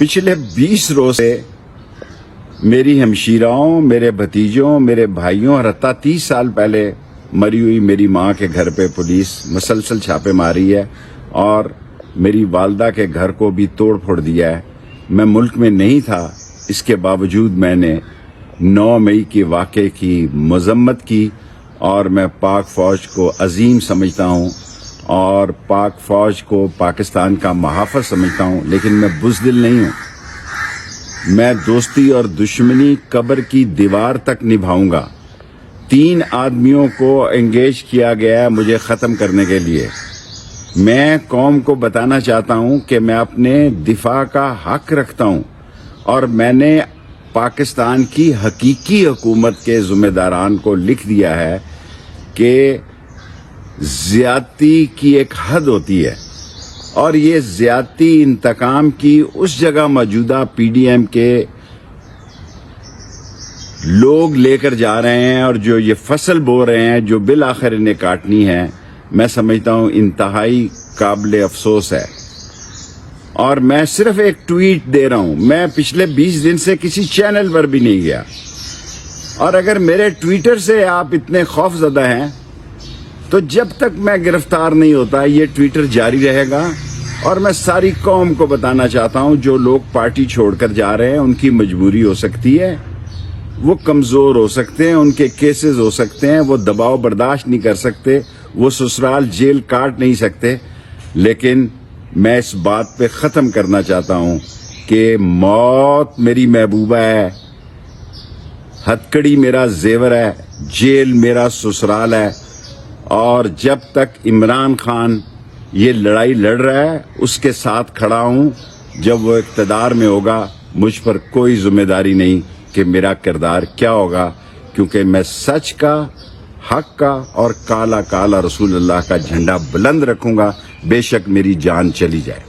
पिछले 20 रोज से मेरी हमशीराओं, मेरे भतीजों, मेरे भाइयों और हत्ता 30 साल पहले मरी हुई मेरी माँ के घर पे पुलिस मुसलसल छापे मारी है और मेरी वालदा के घर को भी तोड़ फोड़ दिया है। मैं मुल्क में नहीं था, इसके बावजूद मैंने 9 मई के वाक़े की मजम्मत की और मैं पाक फौज को अजीम समझता हूँ और पाक फौज को पाकिस्तान का मुहाफ़िज़ समझता हूँ, लेकिन मैं बुज़दिल नहीं हूँ। मैं दोस्ती और दुश्मनी कब्र की दीवार तक निभाऊंगा। 3 आदमियों को एंगेज किया गया है मुझे ख़त्म करने के लिए। मैं कौम को बताना चाहता हूँ कि मैं अपने दिफा का हक रखता हूँ और मैंने पाकिस्तान की हकीकी हुकूमत के ज़िम्मेदारान को लिख दिया है कि ज़्यादती की एक हद होती है और ये ज़्यादती इंतकाम की उस जगह मौजूदा पीडीएम के लोग लेकर जा रहे हैं और जो ये फसल बो रहे हैं जो बिल आखिर इन्हें काटनी है, मैं समझता हूँ इंतहाई काबिल अफसोस है। और मैं सिर्फ एक ट्वीट दे रहा हूँ, मैं पिछले 20 दिन से किसी चैनल पर भी नहीं गया और अगर मेरे ट्विटर से आप इतने खौफजदा हैं तो जब तक मैं गिरफ्तार नहीं होता ये ट्विटर जारी रहेगा। और मैं सारी कौम को बताना चाहता हूँ जो लोग पार्टी छोड़कर जा रहे हैं उनकी मजबूरी हो सकती है, वो कमज़ोर हो सकते हैं, उनके केसेस हो सकते हैं, वो दबाव बर्दाश्त नहीं कर सकते, वो ससुराल जेल काट नहीं सकते, लेकिन मैं इस बात पे ख़त्म करना चाहता हूँ कि मौत मेरी महबूबा है, हथकड़ी मेरा जेवर है, जेल मेरा ससुराल है। और जब तक इमरान खान ये लड़ाई लड़ रहा है उसके साथ खड़ा हूँ। जब वो इक़्तिदार में होगा मुझ पर कोई जिम्मेदारी नहीं कि मेरा किरदार क्या होगा, क्योंकि मैं सच का, हक का और काला काला रसूलुल्लाह का झंडा बुलंद रखूंगा, बेशक मेरी जान चली जाए।